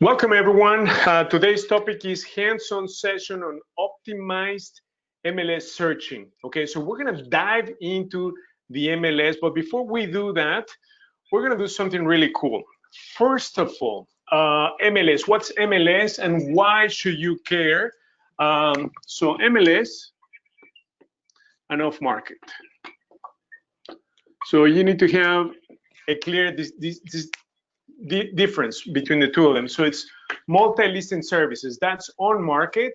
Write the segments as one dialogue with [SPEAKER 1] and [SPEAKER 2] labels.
[SPEAKER 1] Welcome everyone. Today's topic is hands-on session on optimized MLS searching. Okay, so we're gonna dive into the MLS, but before we do that, we're gonna do something really cool. First of all, MLS, what's MLS and why should you care? So MLS and off-market. So you need to have a clear difference between the two of them. So it's multi-listing services. That's on market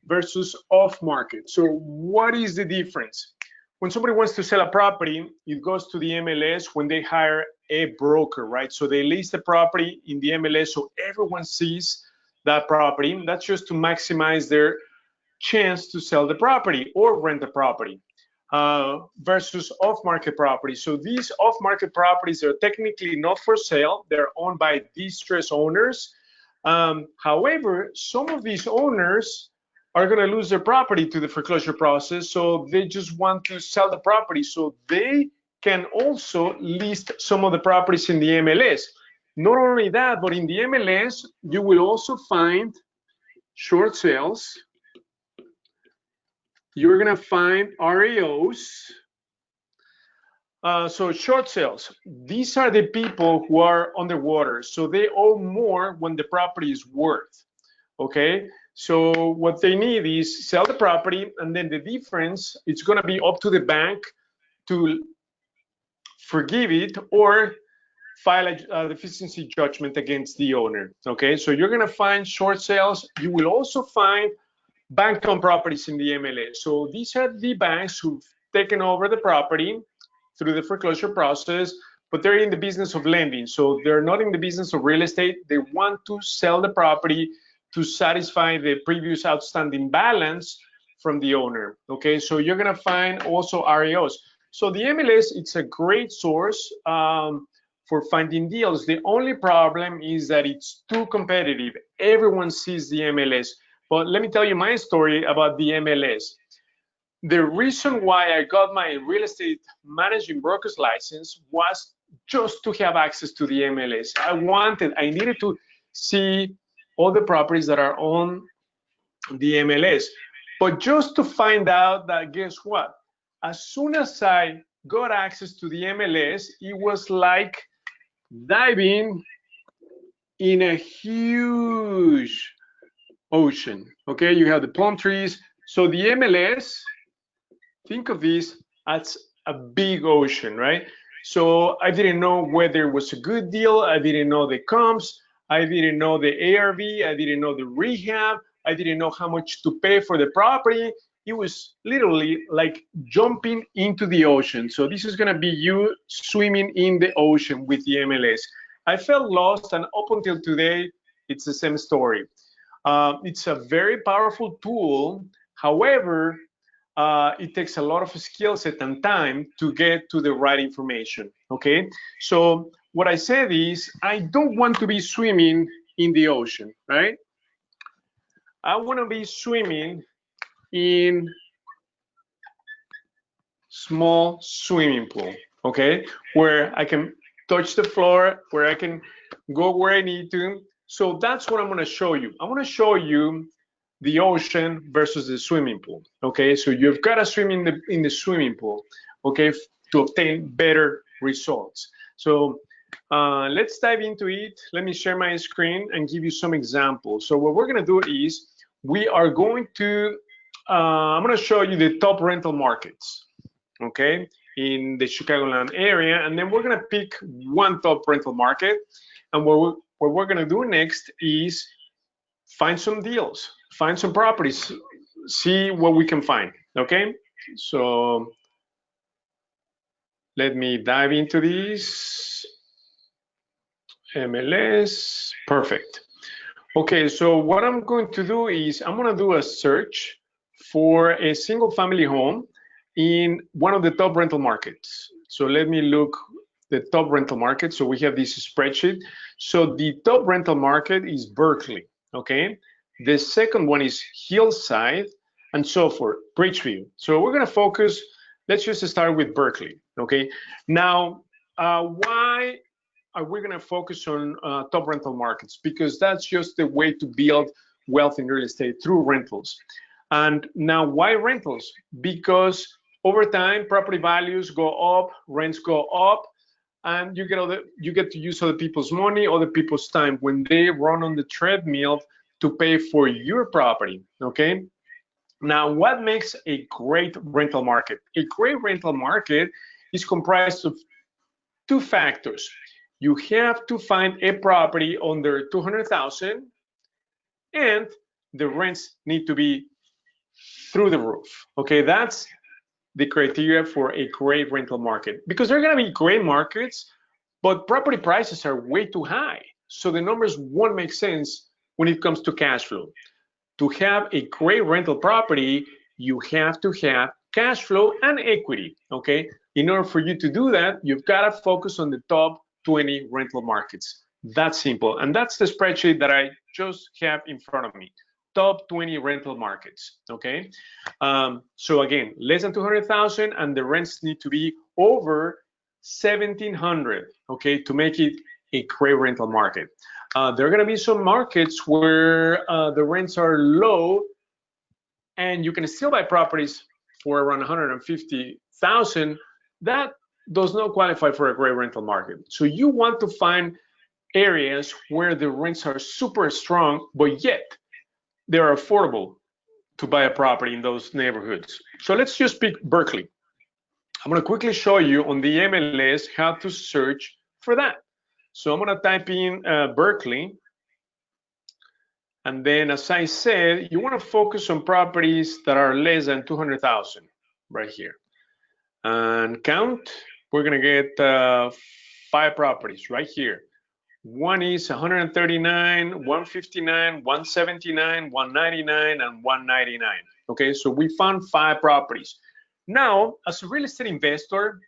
[SPEAKER 1] versus off market. So what is the difference? When somebody wants to sell a property, it goes to the MLS when they hire a broker, right? So they list the property in the MLS so everyone sees that property. That's just to maximize their chance to sell the property or rent the property. Versus off-market properties. So these off-market properties are technically not for sale. They're owned by distressed owners. However, some of these owners are going to lose their property to the foreclosure process, so they just want to sell the property. So they can also list some of the properties in the MLS. Not only that, but in the MLS, you will also find short sales. You're gonna find REOs. So short sales, these are the people who are underwater, so they owe more when the property is worth, okay? So what they need is sell the property, and then the difference, it's gonna be up to the bank to forgive it or file a deficiency judgment against the owner, okay? So you're gonna find short sales. You will also find bank-owned properties in the MLS. So these are the banks who've taken over the property through the foreclosure process, but they're in the business of lending. So they're not in the business of real estate. They want to sell the property to satisfy the previous outstanding balance from the owner. Okay, so you're gonna find also REOs. So the MLS, it's a great source for finding deals. The only problem is that it's too competitive. Everyone sees the MLS. But let me tell you my story about the MLS. The reason why I got my real estate managing broker's license was just to have access to the MLS. I needed to see all the properties that are on the MLS. But just to find out that, guess what? As soon as I got access to the MLS, it was like diving in a huge ocean. Okay, you have the palm trees. So the MLS, think of this as a big ocean, right? So I didn't know whether it was a good deal. I didn't know the comps. I didn't know the ARV. I didn't know the rehab. I didn't know how much to pay for the property. It was literally like jumping into the ocean. So this is gonna be you swimming in the ocean with the MLS. I felt lost, and up until today, it's the same story. It's a very powerful tool. However, it takes a lot of skill set and time to get to the right information, okay? So what I said is, I don't want to be swimming in the ocean, right? I want to be swimming in small swimming pool, okay? Where I can touch the floor, where I can go where I need to. So that's what I'm going to show you. I want to show you the ocean versus the swimming pool. Okay, so you've got to swim in the swimming pool, okay, to obtain better results. So let's dive into it. Let me share my screen and give you some examples. So what we're going to do is we are going to I'm going to show you the top rental markets, okay, in the Chicagoland area, and then we're going to pick one top rental market, and what we're going to do next is find some deals, find some properties, see what we can find, okay? So let me dive into this. MLS, perfect. Okay, so what I'm going to do is I'm going to do a search for a single family home in one of the top rental markets. So let me look the top rental market. So we have this spreadsheet. So the top rental market is Berkeley, okay? The second one is Hillside, and so forth, Bridgeview. So we're gonna focus, let's just start with Berkeley, okay? Now, why we're going to focus on top rental markets because that's just the way to build wealth in real estate, through rentals. And now, why rentals? Because over time, property values go up, rents go up, and you get to use other people's money, other people's time when they run on the treadmill to pay for your property. Okay. Now, what makes a great rental market? A great rental market is comprised of two factors. You have to find a property under 200,000, and the rents need to be through the roof. Okay, that's the criteria for a great rental market, because there are going to be great markets, but property prices are way too high. So the numbers won't make sense when it comes to cash flow. To have a great rental property, you have to have cash flow and equity, okay? In order for you to do that, you've got to focus on the top 20 rental markets. That's simple. And that's the spreadsheet that I just have in front of me. Top 20 rental markets, okay? So again, less than 200,000, and the rents need to be over 1,700, okay, to make it a great rental market. There are going to be some markets where the rents are low, and you can still buy properties for around 150,000. That does not qualify for a great rental market. So you want to find areas where the rents are super strong, but yet they're affordable to buy a property in those neighborhoods. So let's just pick Berkeley. I'm going to quickly show you on the MLS how to search for that. So I'm going to type in Berkeley. And then, as I said, you want to focus on properties that are less than 200,000 right here. And count, we're going to get 5 properties right here. One is 139, 159, 179, 199, and 199. Okay, so we found 5 properties. Now, as a real estate investor,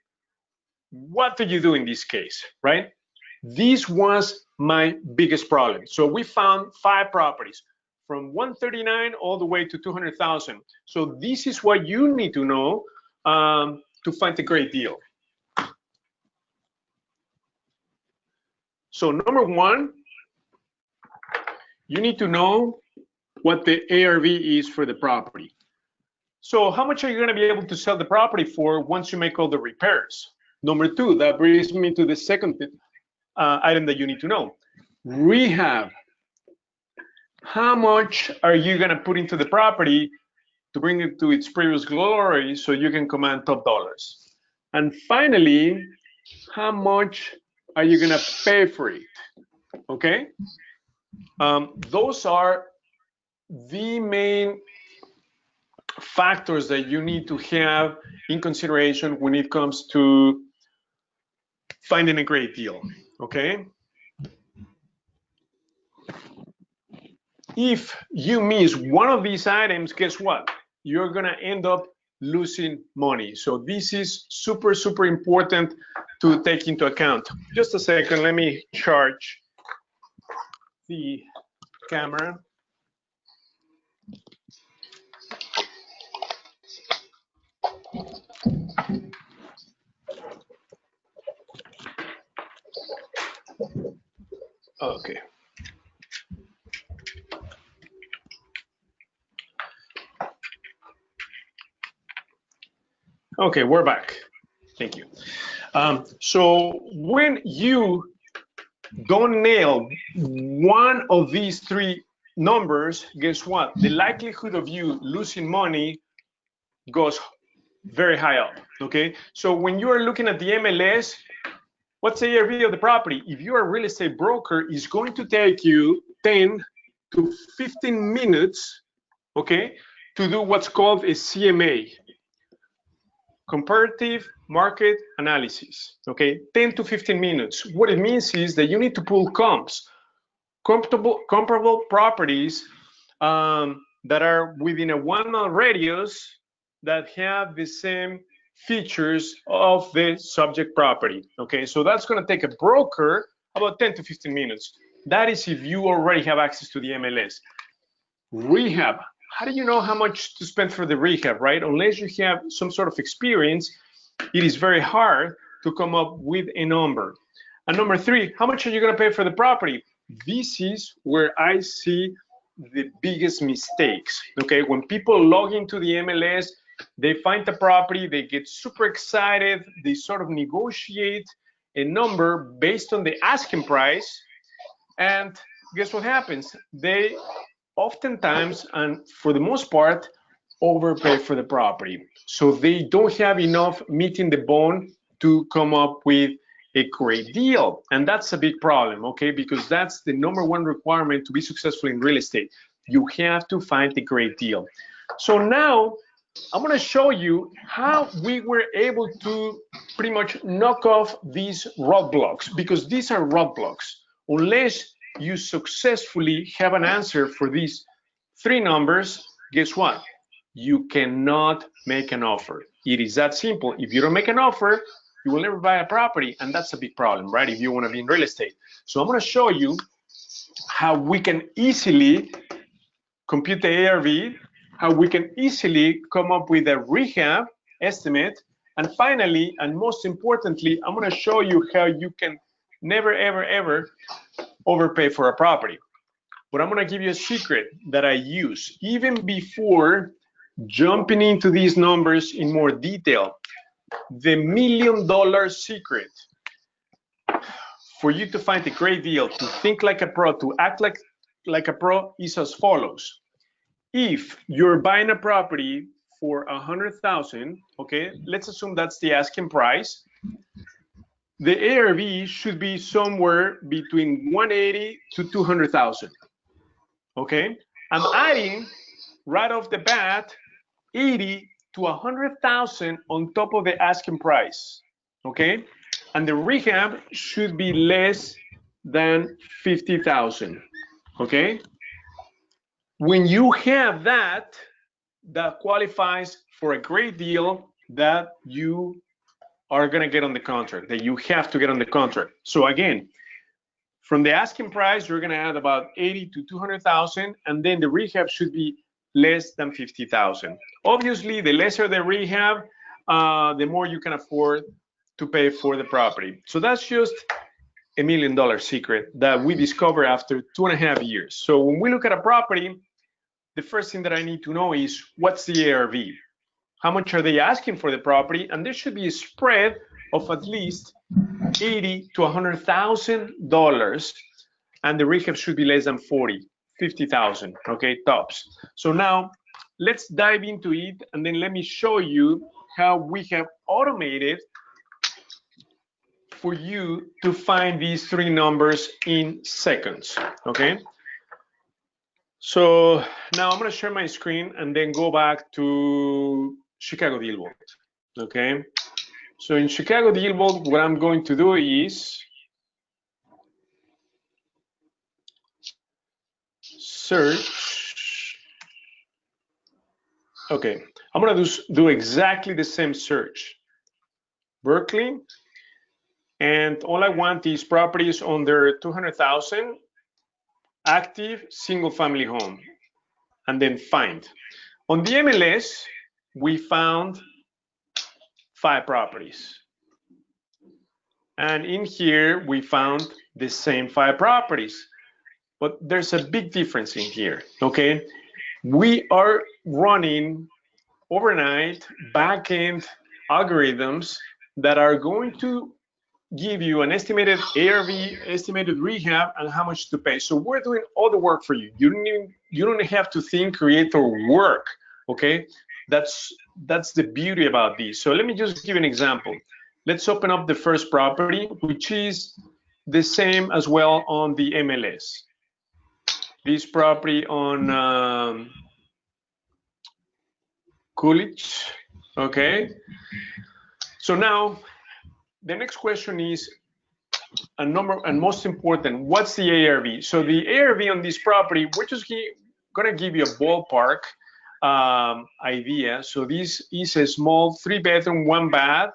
[SPEAKER 1] what do you do in this case, right? This was my biggest problem. So we found 5 properties from 139 all the way to 200,000. So this is what you need to know to find a great deal. So number 1, you need to know what the ARV is for the property. So how much are you going to be able to sell the property for once you make all the repairs? Number 2, that brings me to the second item that you need to know. Rehab. How much are you going to put into the property to bring it to its previous glory so you can command top dollars? And finally, how much are you going to pay for it? Okay? Those are the main factors that you need to have in consideration when it comes to finding a great deal. Okay? If you miss one of these items, guess what? You're going to end up losing money. So this is super, super important to take into account. Just a second, let me charge the camera. Okay. Okay, we're back. Thank you. So when you don't nail one of these 3 numbers, guess what? The likelihood of you losing money goes very high up, okay? So when you are looking at the MLS, what's the ARV of the property? If you're a real estate broker, it's going to take you 10 to 15 minutes, okay, to do what's called a CMA, comparative market analysis, okay? 10 to 15 minutes. What it means is that you need to pull comps, comparable properties that are within a 1-mile radius that have the same features of the subject property, okay? So that's going to take a broker about 10 to 15 minutes. That is if you already have access to the MLS. Rehab. How do you know how much to spend for the rehab, right? Unless you have some sort of experience, it is very hard to come up with a number. And number 3, how much are you going to pay for the property? This is where I see the biggest mistakes. Okay, when people log into the MLS, they find the property, they get super excited, they sort of negotiate a number based on the asking price, and guess what happens? They oftentimes, and for the most part, overpay for the property. So they don't have enough meat in the bone to come up with a great deal. And that's a big problem, okay? Because that's the number 1 requirement to be successful in real estate. You have to find a great deal. So now I'm gonna show you how we were able to pretty much knock off these roadblocks, because these are roadblocks. Unless you successfully have an answer for these 3 numbers, guess what? You cannot make an offer. It is that simple. If you don't make an offer, you will never buy a property, and that's a big problem, right? If you want to be in real estate. So I'm going to show you how we can easily compute the ARV, how we can easily come up with a rehab estimate, and finally, and most importantly, I'm going to show you how you can never, ever, ever overpay for a property. But I'm going to give you a secret that I use even before jumping into these numbers in more detail. The $1 million secret for you to find a great deal, to think like a pro, to act like a pro is as follows. If you're buying a property for $100,000, okay, let's assume that's the asking price. The ARV should be somewhere between 180 to 200,000. Okay, I'm adding right off the bat 80 to 100,000 on top of the asking price. Okay, and the rehab should be less than 50,000. Okay, when you have that, that qualifies for a great deal that you are going to get on the contract, that you have to get on the contract. So again, from the asking price, you're going to add about 80 to 200,000, and then the rehab should be less than 50,000. Obviously, the lesser the rehab, the more you can afford to pay for the property. So that's just $1 million secret that we discovered after 2.5 years. So when we look at a property, the first thing that I need to know is what's the ARV? How much are they asking for the property? And there should be a spread of at least $80,000 to $100,000, and the rehab should be less than 50,000, okay, tops. So now let's dive into it, and then let me show you how we have automated for you to find these 3 numbers in seconds, okay? So now I'm going to share my screen and then go back to ChicagoDealVault, okay? So in ChicagoDealVault, what I'm going to do is search. Okay, I'm going to do exactly the same search. Berkeley, and all I want is properties under 200,000, active single-family home, and then find. On the MLS, we found 5 properties, and in here we found the same 5 properties, but there's a big difference in here. Okay, we are running overnight back-end algorithms that are going to give you an estimated ARV, estimated rehab, and how much to pay. So we're doing all the work for you. You don't have to think, create, or work. Okay, that's the beauty about these. So let me just give an example. Let's open up the first property, which is the same as well on the MLS. This property on Coolidge. Okay. So now the next question is a number, and most important, what's the ARV? So the ARV on this property, we're just gonna give you a ballpark idea. So this is a small 3-bedroom, 1-bath,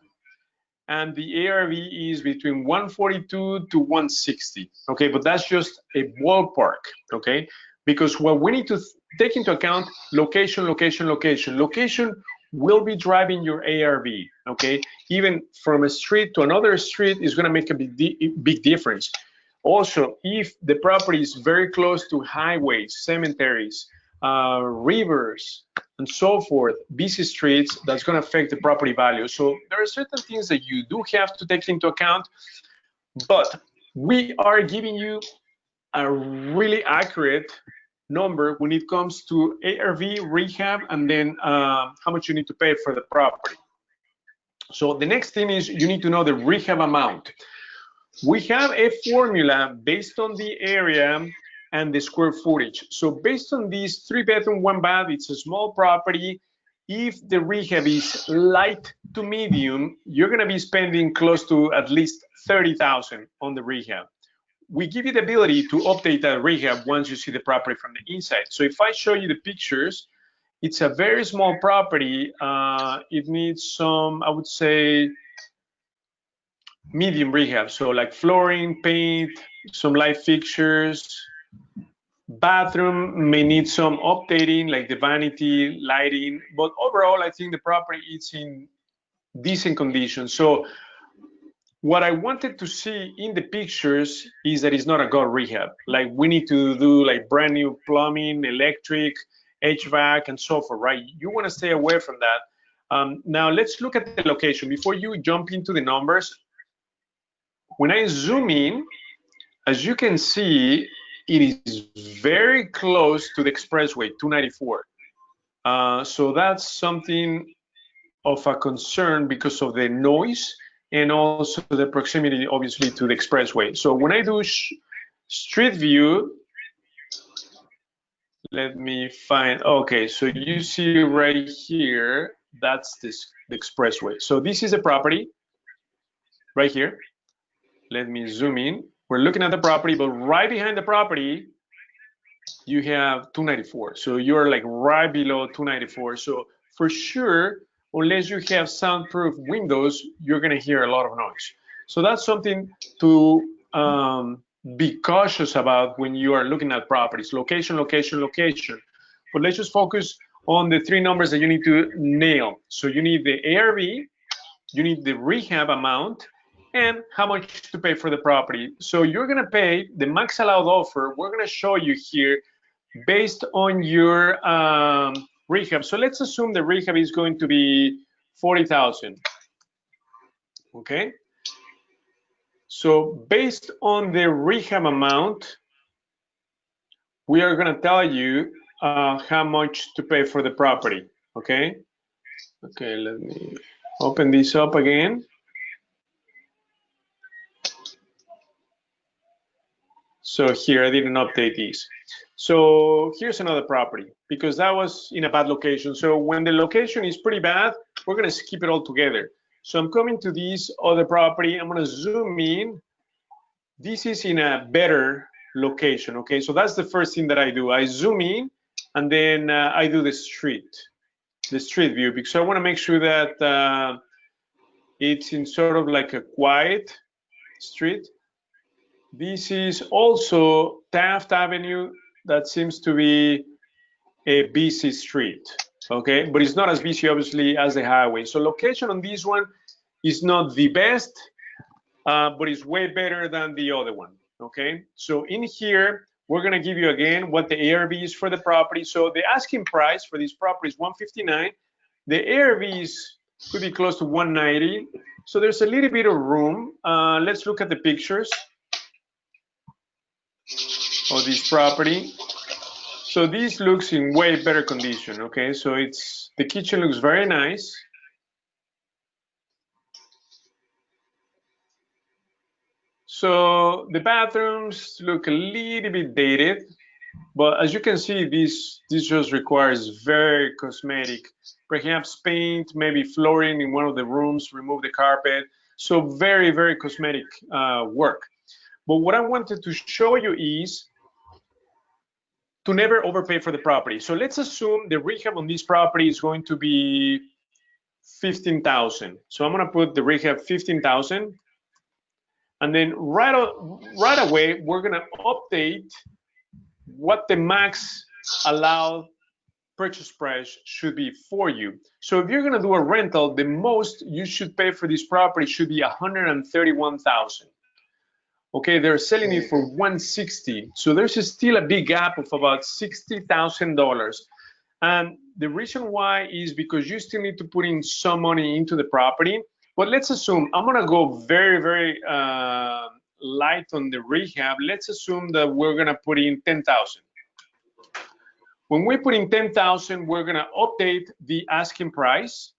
[SPEAKER 1] and the ARV is between 142 to 160. Okay, but that's just a ballpark. Okay, because what we need to take into account, location. Location will be driving your ARV, okay? Even from a street to another street is gonna make a big difference. Also, if the property is very close to highways, cemeteries, rivers, and so forth, busy streets, that's gonna affect the property value. So there are certain things that you do have to take into account, but we are giving you a really accurate number when it comes to ARV, rehab, and then how much you need to pay for the property. So the next thing is you need to know the rehab amount. We have a formula based on the area and the square footage. So based on these 3-bedroom, 1-bath, it's a small property. If the rehab is light to medium, you're gonna be spending close to at least $30,000 on the rehab. We give you the ability to update that rehab once you see the property from the inside. So if I show you the pictures, it's a very small property. It needs some, I would say, medium rehab. So like flooring, paint, some light fixtures. Bathroom may need some updating, like the vanity, lighting. But overall, I think the property is in decent condition. So what I wanted to see in the pictures is that it's not a gut rehab. Like we need to do like brand new plumbing, electric, HVAC, and so forth, right? You want to stay away from that. Now let's look at the location. Before you jump into the numbers, when I zoom in, as you can see, it is very close to the expressway, 294. So that's something of a concern because of the noise and also the proximity, obviously, to the expressway. So when I do street view, let me find, okay, so you see right here, that's the expressway. So this is a property right here. Let me zoom in. We're looking at the property, but right behind the property, you have 294. So you're like right below 294. So for sure, unless you have soundproof windows, you're gonna hear a lot of noise. So that's something to be cautious about when you are looking at properties. Location, location, location. But let's just focus on the 3 numbers that you need to nail. So you need the ARV, you need the rehab amount, and how much to pay for the property. So you're gonna pay the max allowed offer. We're gonna show you here based on your rehab. So let's assume the rehab is going to be 40,000. Okay. So based on the rehab amount, we are gonna tell you how much to pay for the property. Okay. Okay, let me open this up again. So here, I didn't update these. So here's another property because that was in a bad location. So when the location is pretty bad, we're gonna skip it all together. So I'm coming to this other property. I'm gonna zoom in. This is in a better location, okay? So that's the first thing that I do. I zoom in and then I do the street view because I wanna make sure that it's in sort of like a quiet street. This is also Taft Avenue. That seems to be a busy street, okay? But it's not as busy, obviously, as the highway. So location on this one is not the best, but it's way better than the other one, okay? So in here, we're gonna give you again what the ARV is for the property. So the asking price for this property is 159. The ARV could be close to 190. So there's a little bit of room. Let's look at the pictures of this property. So this looks in way better condition, okay? So the kitchen looks very nice. So the bathrooms look a little bit dated, but as you can see, this just requires very cosmetic, perhaps paint, maybe flooring in one of the rooms, remove the carpet. So very, very cosmetic work. But what I wanted to show you is to never overpay for the property. So let's assume the rehab on this property is going to be 15,000. So I'm gonna put the rehab 15,000. And then right away, we're gonna update what the max allowed purchase price should be for you. So if you're going to do a rental, the most you should pay for this property should be $131,000. Okay, they're selling it for $160,000. So there's still a big gap of about $60,000. And the reason why is because you still need to put in some money into the property. But let's assume, I'm going to go very, very light on the rehab. Let's assume that we're going to put in $10,000. When we put in $10,000, we're going to update the asking price,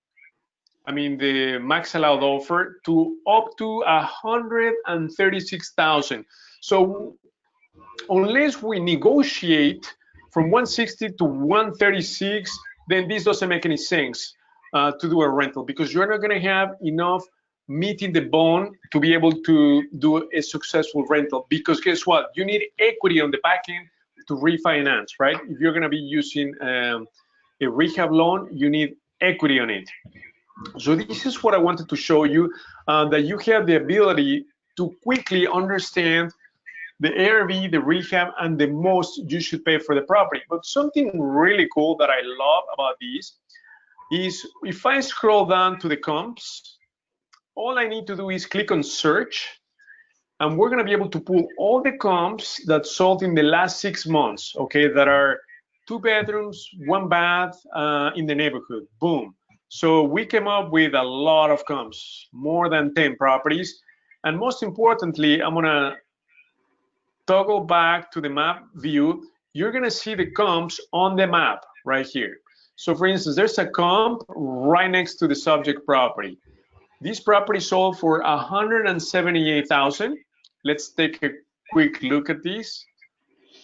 [SPEAKER 1] I mean the max allowed offer, to up to $136,000. So unless we negotiate from 160 to 136, then this doesn't make any sense to do a rental, because you're not going to have enough meeting the bond to be able to do a successful rental. Because guess what? You need equity on the back end to refinance, right? If you're going to be using a rehab loan, you need equity on it. So this is what I wanted to show you, that you have the ability to quickly understand the ARV, the rehab, and the most you should pay for the property. But something really cool that I love about this is if I scroll down to the comps, all I need to do is click on search, and we're going to be able to pull all the comps that sold in the last 6 months, okay, that are 2 bedrooms, 1 bath in the neighborhood. Boom. So we came up with a lot of comps, more than 10 properties. And most importantly, I'm going to toggle back to the map view. You're going to see the comps on the map right here. So for instance, there's a comp right next to the subject property. This property sold for $178,000. Let's take a quick look at this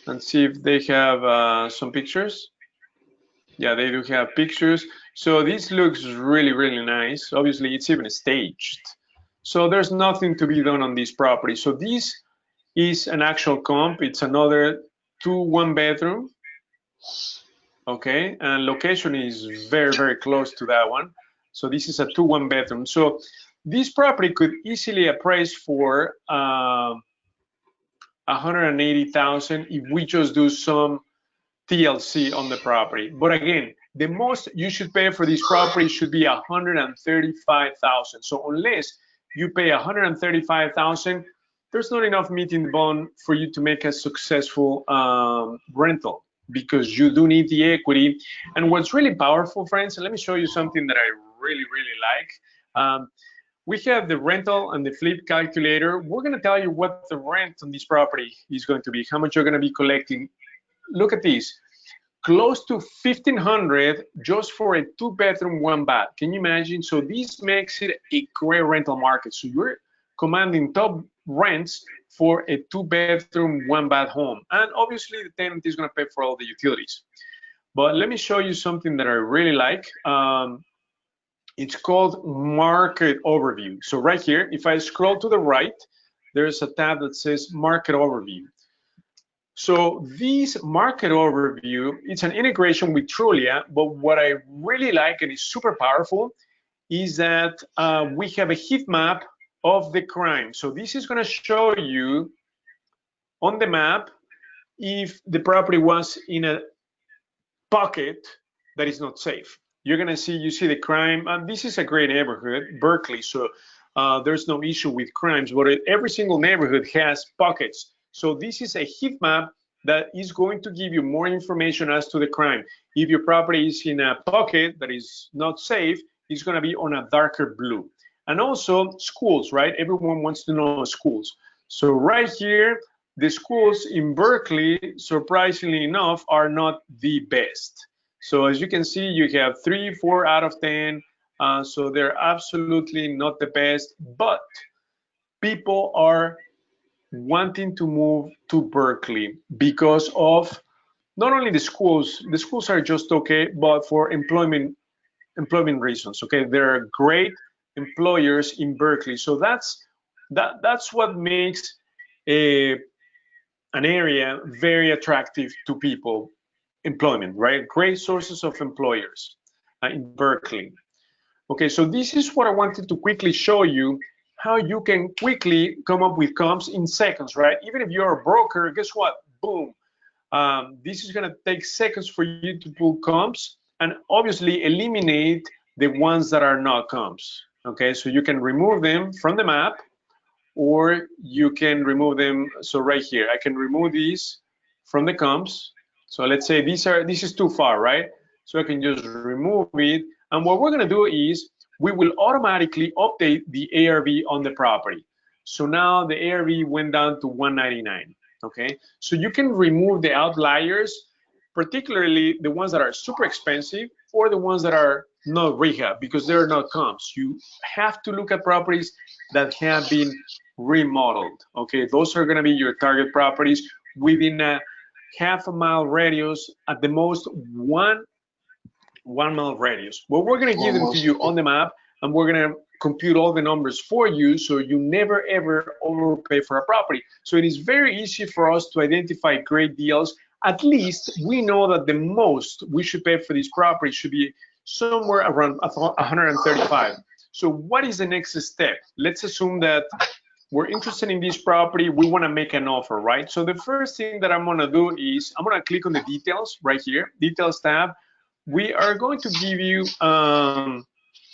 [SPEAKER 1] and see if they have some pictures. Yeah, they do have pictures. So this looks really, really nice. Obviously, it's even staged. So there's nothing to be done on this property. So this is an actual comp. It's another 2 1-bedroom. Okay, and location is very, very close to that one. So this is a 2 1-bedroom. So this property could easily appraise for $180,000 if we just do some TLC on the property. But again, the most you should pay for this property should be $135,000. So unless you pay $135,000, there's not enough meat in the bone for you to make a successful rental, because you do need the equity. And what's really powerful, friends, and let me show you something that I really, really like. We have the rental and the flip calculator. We're going to tell you what the rent on this property is going to be, how much you're going to be collecting. Look at this, close to $1,500 just for a 2-bedroom, 1-bath. Can you imagine? So this makes it a great rental market. So you're commanding top rents for a 2-bedroom, 1-bath home. And obviously the tenant is going to pay for all the utilities. But let me show you something that I really like. It's called Market Overview. So right here, if I scroll to the right, there's a tab that says Market Overview. So this Market Overview, it's an integration with Trulia, but what I really like, and is super powerful, is that we have a heat map of the crime. So this is going to show you on the map if the property was in a pocket that is not safe. You're going to see, you see the crime, and this is a great neighborhood, Berkeley, so there's no issue with crimes, but every single neighborhood has pockets. So this is a heat map that is going to give you more information as to the crime. If your property is in a pocket that is not safe, it's going to be on a darker blue. And also schools, right? Everyone wants to know schools. So right here, the schools in Berkeley, surprisingly enough, are not the best. So as you can see, you have 3, 4 out of 10. So they're absolutely not the best, but people are wanting to move to Berkeley because of not only the schools are just okay, but for employment reasons. Okay, there are great employers in Berkeley. So that's what makes an area very attractive to people. Employment, right? Great sources of employers in Berkeley. Okay, so this is what I wanted to quickly show you, how you can quickly come up with comps in seconds, right? Even if you're a broker, guess what? Boom. This is going to take seconds for you to pull comps and obviously eliminate the ones that are not comps. Okay, so you can remove them from the map, or you can remove them. So right here, I can remove these from the comps. So let's say this is too far, right? So I can just remove it. And what we're going to do is we will automatically update the ARV on the property. So now the ARV went down to 199. Okay, so you can remove the outliers, particularly the ones that are super expensive or the ones that are not rehab, because they're not comps. You have to look at properties that have been remodeled. Okay, those are going to be your target properties within a half-a-mile radius, at the most 1 mile radius. Well, we're going to give them to you on the map, and we're going to compute all the numbers for you, so you never ever overpay for a property. So it is very easy for us to identify great deals. At least we know that the most we should pay for this property should be somewhere around 135. So what is the next step? Let's assume that we're interested in this property, we want to make an offer, right? So the first thing that I'm going to do is I'm going to click on the details right here, details tab. We are going to give you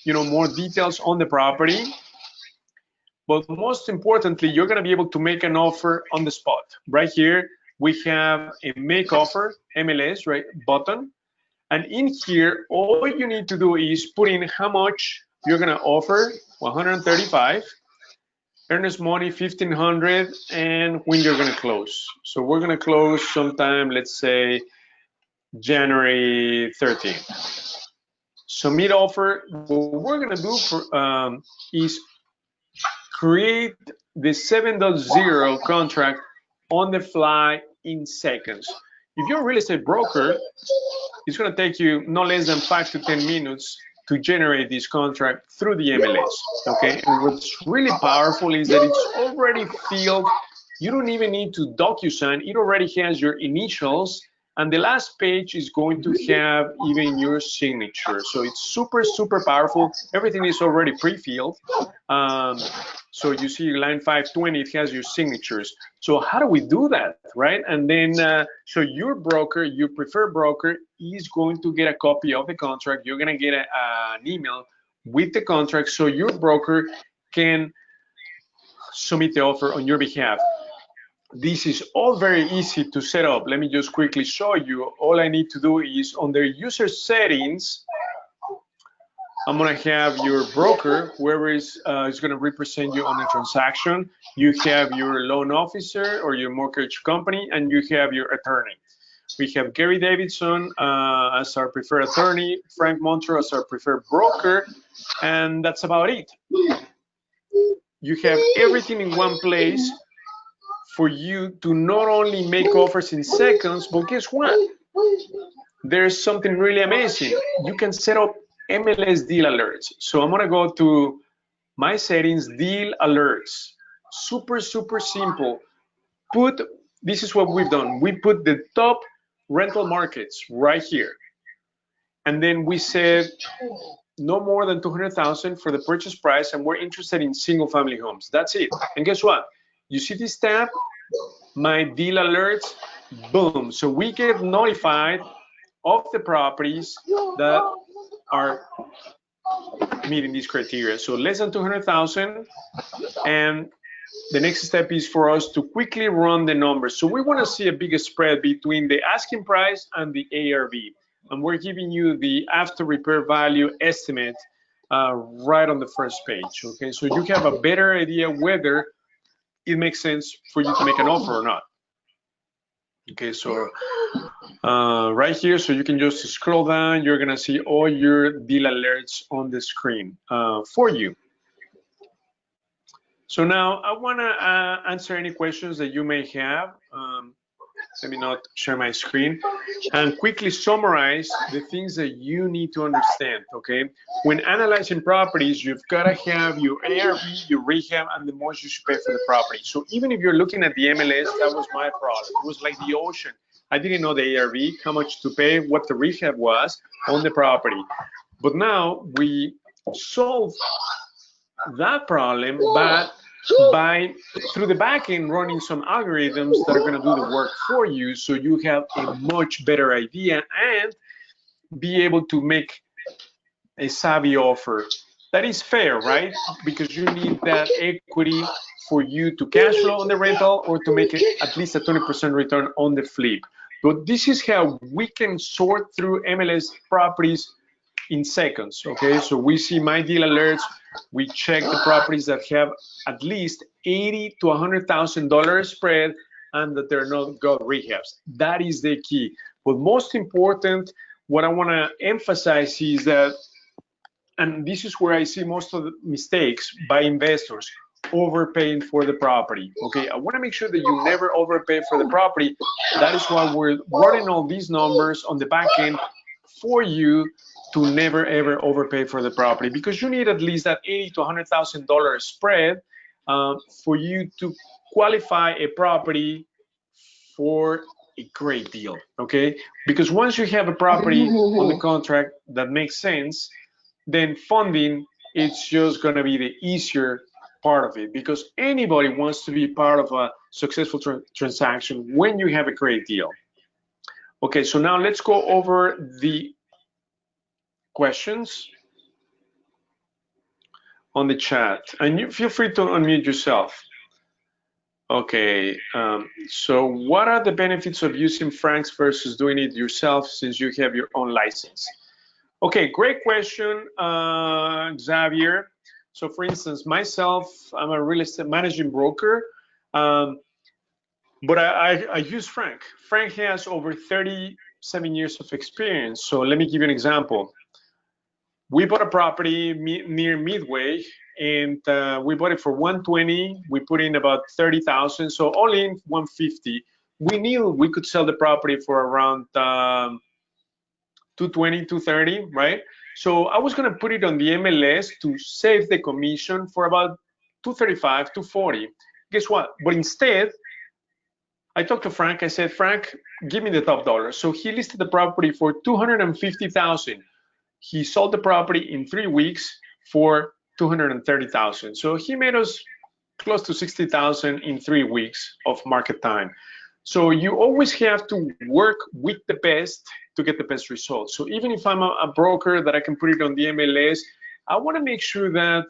[SPEAKER 1] more details on the property, but most importantly, you're going to be able to make an offer on the spot. Right here, we have a make offer MLS button, and in here, all you need to do is put in how much you're going to offer, 135, earnest money 1,500, and when you're going to close. So we're going to close sometime, let's say January 13th. Submit offer. What we're going to do is create the 7.0 contract on the fly in seconds. If you're a real estate broker, it's going to take you no less than 5 to 10 minutes to generate this contract through the MLS. Okay, and what's really powerful is that it's already filled. You don't even need to DocuSign. It already has your initials, and the last page is going to have even your signature. So it's super, super powerful. Everything is already pre-filled. So you see line 520, it has your signatures. So how do we do that, right? And then, so your broker, your preferred broker, is going to get a copy of the contract. You're going to get an email with the contract, so your broker can submit the offer on your behalf. This is all very easy to set up. Let me just quickly show you. All I need to do is under user settings, I'm going to have your broker, whoever is going to represent you on the transaction. You have your loan officer or your mortgage company, and you have your attorney. We have Gary Davidson as our preferred attorney, Frank Montero as our preferred broker, and that's about it. You have everything in one place for you to not only make offers in seconds, but guess what? There's something really amazing. You can set up MLS deal alerts. So I'm going to go to my settings, deal alerts. Super, super simple. This is what we've done. We put the top rental markets right here. And then we said no more than 200,000 for the purchase price, and we're interested in single family homes. That's it. And guess what? You see this tab, my deal alerts, boom. So we get notified of the properties that are meeting these criteria. So less than 200,000, and the next step is for us to quickly run the numbers. So we want to see a bigger spread between the asking price and the ARV. And we're giving you the after repair value estimate right on the first page. Okay, so you have a better idea whether it makes sense for you to make an offer or not. Okay, so right here, so you can just scroll down. You're gonna see all your deal alerts on the screen for you. So now I wanna answer any questions that you may have. Let me not share my screen and quickly summarize the things that you need to understand, okay? When analyzing properties, you've got to have your ARV, your rehab, and the most you should pay for the property. So even if you're looking at the MLS, that was my problem. It was like the ocean. I didn't know the ARV, how much to pay, what the rehab was on the property. But now we solved that problem, but by through the back end running some algorithms that are going to do the work for you, so you have a much better idea and be able to make a savvy offer that is fair, right? Because you need that equity for you to cash flow on the rental or to make it at least a 20% return on the flip. But this is how we can sort through MLS properties in seconds. Okay, so we see my deal alerts, we check the properties that have at least $80,000 to $100,000 spread and that they're not got rehabs. That is the key. But most important, what I want to emphasize is that, and this is where I see most of the mistakes by investors, overpaying for the property. Okay, I want to make sure that you never overpay for the property. That is why we're running all these numbers on the back end for you to never ever overpay for the property, because you need at least that $80,000 to $100,000 spread for you to qualify a property for a great deal. Okay, because once you have a property on the contract that makes sense, then funding, it's just going to be the easier part of it, because anybody wants to be part of a successful transaction when you have a great deal. Okay, so now let's go over the questions on the chat, and you feel free to unmute yourself. Okay, so what are the benefits of using Franks versus doing it yourself since you have your own license? Okay, great question, Xavier. So for instance, myself, I'm a real estate managing broker, but I use Frank. Frank has over 37 years of experience. So let me give you an example. We bought a property near Midway, and we bought it for 120. We put in about 30,000, so all in 150. We knew we could sell the property for around 220, 230, right? So I was gonna put it on the MLS to save the commission for about 235, 240. Guess what? But instead, I talked to Frank. I said, Frank, give me the top dollar. So he listed the property for 250,000. He sold the property in 3 weeks for 230,000. So he made us close to 60,000 in 3 weeks of market time. So you always have to work with the best to get the best results. So even if I'm a broker that I can put it on the MLS, I want to make sure that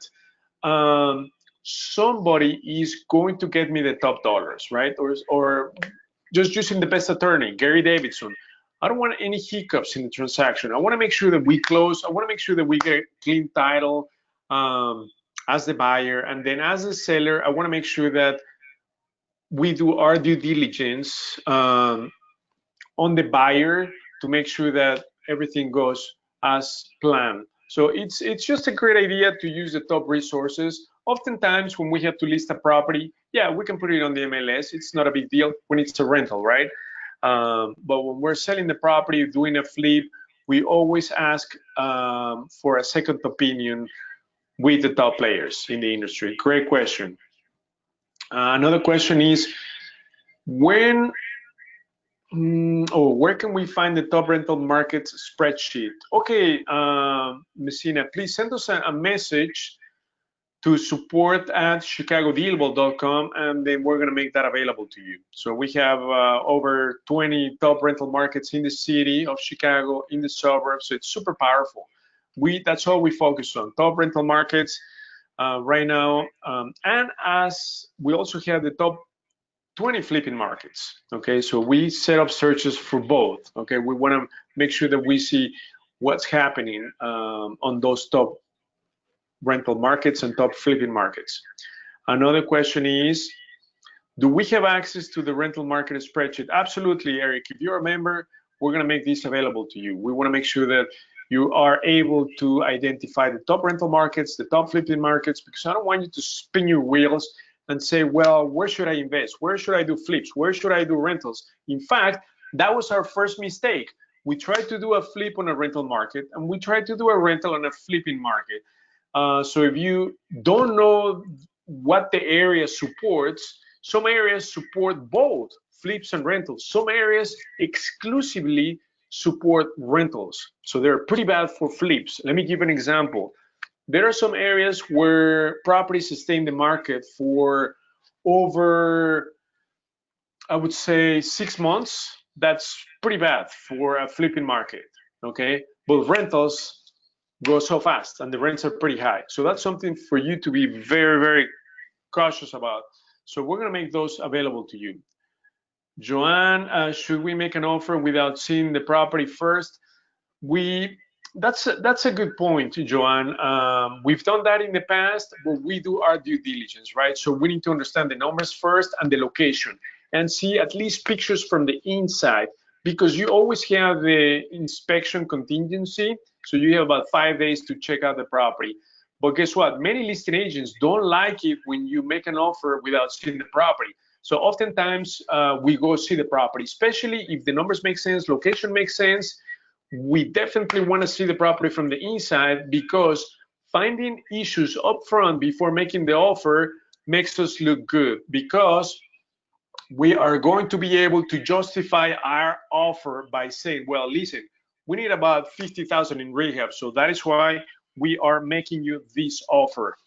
[SPEAKER 1] somebody is going to get me the top dollars, right? Or just using the best attorney, Gary Davidson. I don't want any hiccups in the transaction. I want to make sure that we close. I want to make sure that we get clean title as the buyer, and then as a seller, I want to make sure that we do our due diligence on the buyer to make sure that everything goes as planned. So it's just a great idea to use the top resources. Oftentimes when we have to list a property, yeah, we can put it on the MLS. It's not a big deal when it's a rental, right? But when we're selling the property, doing a flip, we always ask for a second opinion with the top players in the industry. Great question. Another question is, where can we find the top rental markets spreadsheet? Okay, Messina, please send us a message to support@ChicagoDealVault.com, and then we're going to make that available to you. So we have over 20 top rental markets in the city of Chicago, in the suburbs. So it's super powerful. That's all we focus on, top rental markets right now. And as we also have the top 20 flipping markets. Okay, so we set up searches for both. Okay, we want to make sure that we see what's happening on those top rental markets and top flipping markets. Another question is, do we have access to the rental market spreadsheet? Absolutely, Eric. If you're a member, we're going to make this available to you. We want to make sure that you are able to identify the top rental markets, the top flipping markets, because I don't want you to spin your wheels and say, well, where should I invest? Where should I do flips? Where should I do rentals? In fact, that was our first mistake. We tried to do a flip on a rental market, and we tried to do a rental on a flipping market. So if you don't know what the area supports, some areas support both flips and rentals. Some areas exclusively support rentals. So they're pretty bad for flips. Let me give an example. there are some areas where properties stay in the market for over, I would say, 6 months. That's pretty bad for a flipping market, okay? But rentals go so fast and the rents are pretty high. So that's something for you to be very, very cautious about. So we're gonna make those available to you. Joanne, should we make an offer without seeing the property first? That's a good point, Joanne. We've done that in the past, but we do our due diligence, right? So we need to understand the numbers first and the location and see at least pictures from the inside, because you always have the inspection contingency. So you have about 5 days to check out the property. But guess what? Many listing agents don't like it when you make an offer without seeing the property. So oftentimes we go see the property, especially if the numbers make sense, location makes sense. We definitely want to see the property from the inside, because finding issues up front before making the offer makes us look good, because we are going to be able to justify our offer by saying, well, listen, we need about 50,000 in rehab, so that is why we are making you this offer.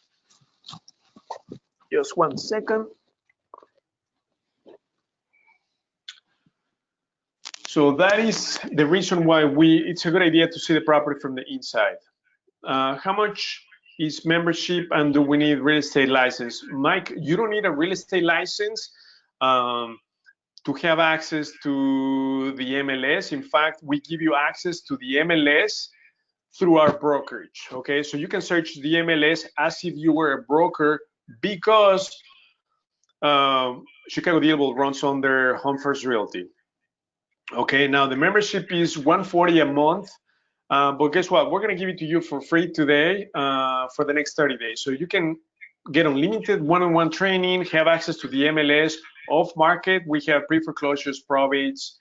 [SPEAKER 1] Just 1 second. So that is the reason why it's a good idea to see the property from the inside. How much is membership, and do we need real estate license? Mike, you don't need a real estate license to have access to the MLS. In fact, we give you access to the MLS through our brokerage, okay? So you can search the MLS as if you were a broker, because ChicagoDealVault runs under Home First Realty. Okay, now the membership is $140 a month, but guess what? We're gonna give it to you for free today for the next 30 days. So you can get unlimited one-on-one training, have access to the MLS. Off market, we have pre-foreclosures, probates,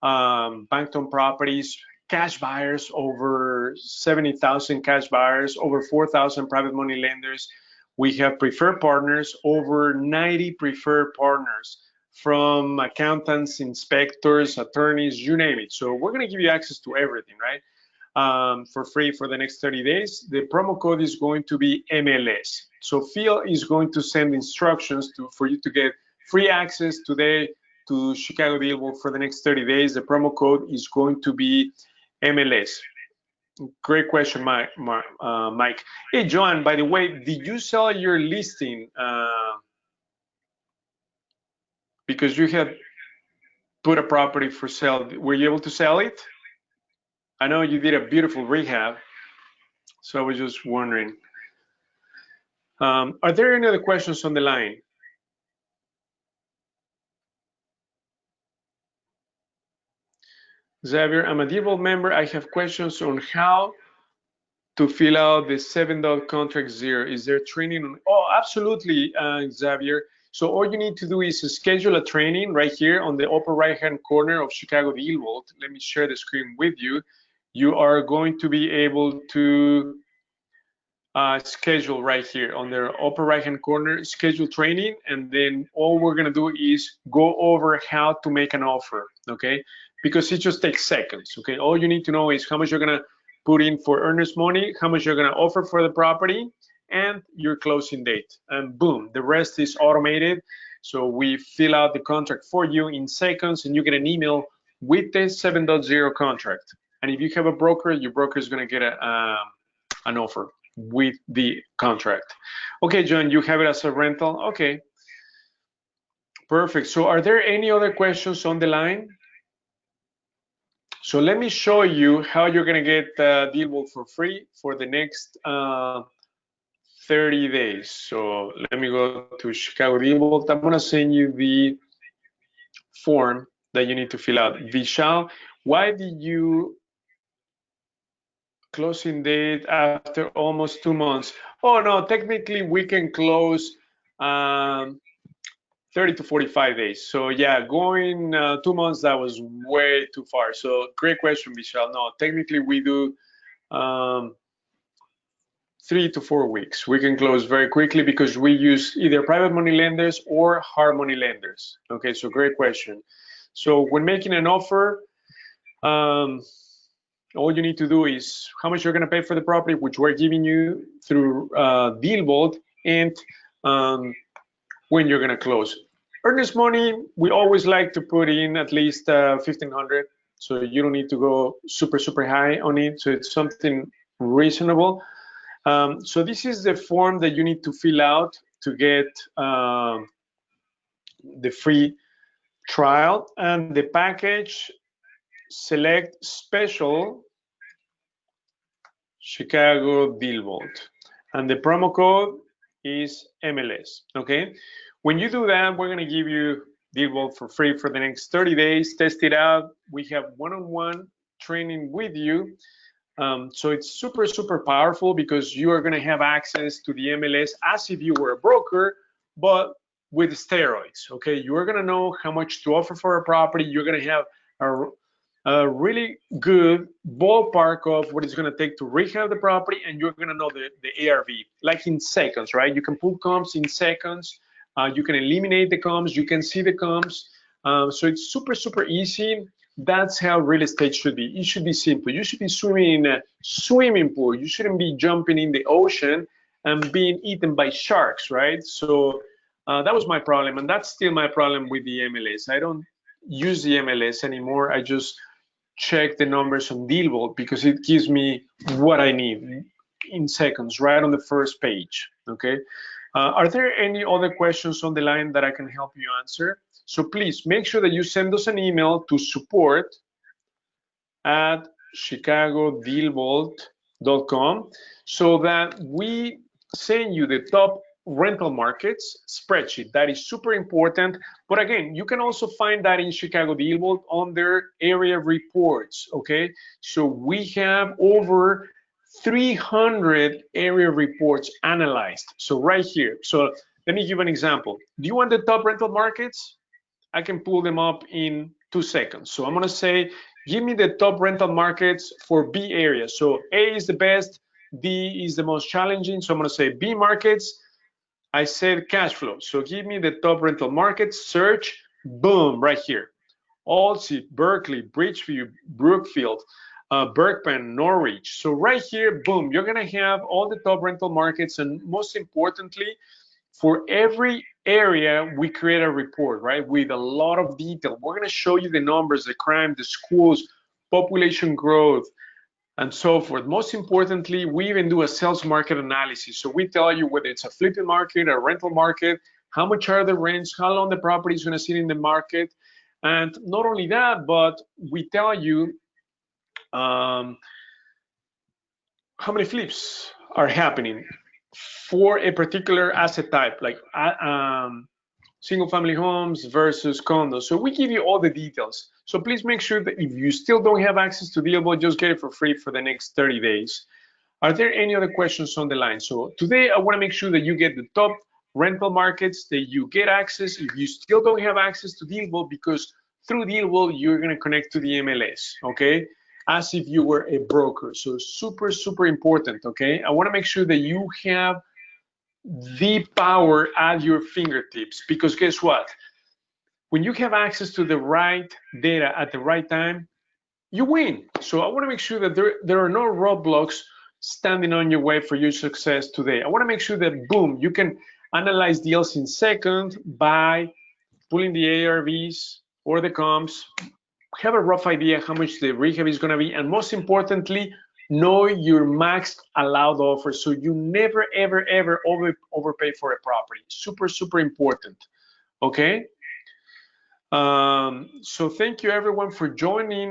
[SPEAKER 1] bank-owned properties, cash buyers, over 70,000 cash buyers, over 4,000 private money lenders. We have preferred partners, over 90 preferred partners, from accountants, inspectors, attorneys, you name it. So we're gonna give you access to everything, right? For free for the next 30 days. The promo code is going to be MLS. So Phil is going to send instructions for you to get free access today to ChicagoDealVault for the next 30 days. The promo code is going to be MLS. Great question, Mike. Hey, John, by the way, did you sell your listing because you had put a property for sale? Were you able to sell it? I know you did a beautiful rehab, so I was just wondering. Are there any other questions on the line? Xavier, I'm a DealVault member. I have questions on how to fill out the 7-dot contract 0. Is there training on? Oh, absolutely, Xavier. So all you need to do is schedule a training right here on the upper right-hand corner of ChicagoDealVault. Let me share the screen with you. You are going to be able to schedule right here on the upper right-hand corner, schedule training, and then all we're gonna do is go over how to make an offer, okay? Because it just takes seconds, okay? All you need to know is how much you're gonna put in for earnest money, how much you're gonna offer for the property, and your closing date, and boom, the rest is automated. So we fill out the contract for you in seconds, and you get an email with the 7.0 contract. And if you have a broker, your broker is going to get an offer with the contract. Okay, John, you have it as a rental. Okay, perfect. So are there any other questions on the line? So let me show you how you're going to get DealVault for free for the next 30 days. So let me go to ChicagoDealVault. I'm going to send you the form that you need to fill out. Vishal, why did you closing date after almost 2 months? Oh no, technically we can close 30 to 45 days. So yeah, going 2 months, that was way too far. So great question, Vishal. No, technically we do 3 to 4 weeks. We can close very quickly because we use either private money lenders or hard money lenders. Okay, so great question. So when making an offer, all you need to do is how much you're going to pay for the property, which we're giving you through DealVault, and when you're going to close. Earnest money, we always like to put in at least 1,500, so you don't need to go super high on it. So it's something reasonable. So this is the form that you need to fill out to get the free trial, and the package. Select special ChicagoDealVault, and the promo code is MLS. Okay, when you do that, we're going to give you DealVault for free for the next 30 days. Test it out. We have one-on-one training with you. So it's super powerful because you are going to have access to the MLS as if you were a broker, but with steroids. Okay, you are going to know how much to offer for a property. You're going to have a really good ballpark of what it's going to take to rehab the property, and you're going to know the ARV like in seconds, right? You can pull comps in seconds. You can eliminate the comps. You can see the comps. So it's super easy. That's how real estate should be. It should be simple. You should be swimming in a swimming pool. You shouldn't be jumping in the ocean and being eaten by sharks, right? So that was my problem, and that's still my problem with the MLS. I don't use the MLS anymore. I just check the numbers on DealVault because it gives me what I need in seconds, right on the first page. Okay. Are there any other questions on the line that I can help you answer? So please make sure that you send us an email to support@chicagodealvault.com so that we send you the top rental markets spreadsheet. That is super important. But again, you can also find that in Chicago DealVault under area reports. Okay, so we have over 300 area reports analyzed. So right here. So let me give an example. Do you want the top rental markets? I can pull them up in 2 seconds. So I'm going to say, give me the top rental markets for B area. So A is the best, D is the most challenging. So I'm going to say B markets. I said cash flow. So give me the top rental markets, search, boom, right here. Alsea, Berkeley, Bridgeview, Brookfield, Berkman, Norwich. So right here, boom, you're going to have all the top rental markets, and most importantly, for every area, we create a report, right, with a lot of detail. We're going to show you the numbers, the crime, the schools, population growth, and so forth. Most importantly, we even do a sales market analysis. So we tell you whether it's a flipping market, a rental market, how much are the rents, how long the property is going to sit in the market. And not only that, but we tell you how many flips are happening for a particular asset type, like single family homes versus condos. So we give you all the details. So please make sure that if you still don't have access to DealVault, just get it for free for the next 30 days. Are there any other questions on the line? So today I want to make sure that you get the top rental markets, that you get access if you still don't have access to DealVault, because through DealVault you're going to connect to the MLS, okay, as if you were a broker. So super important, okay? I want to make sure that you have the power at your fingertips, because guess what? When you have access to the right data at the right time, you win. So I want to make sure that there are no roadblocks standing on your way for your success today. I want to make sure that, boom, you can analyze deals in seconds by pulling the ARVs or the comps, have a rough idea how much the rehab is going to be, and most importantly, know your max allowed offer, so you never ever overpay for a property. Super important. Okay. So thank you everyone for joining.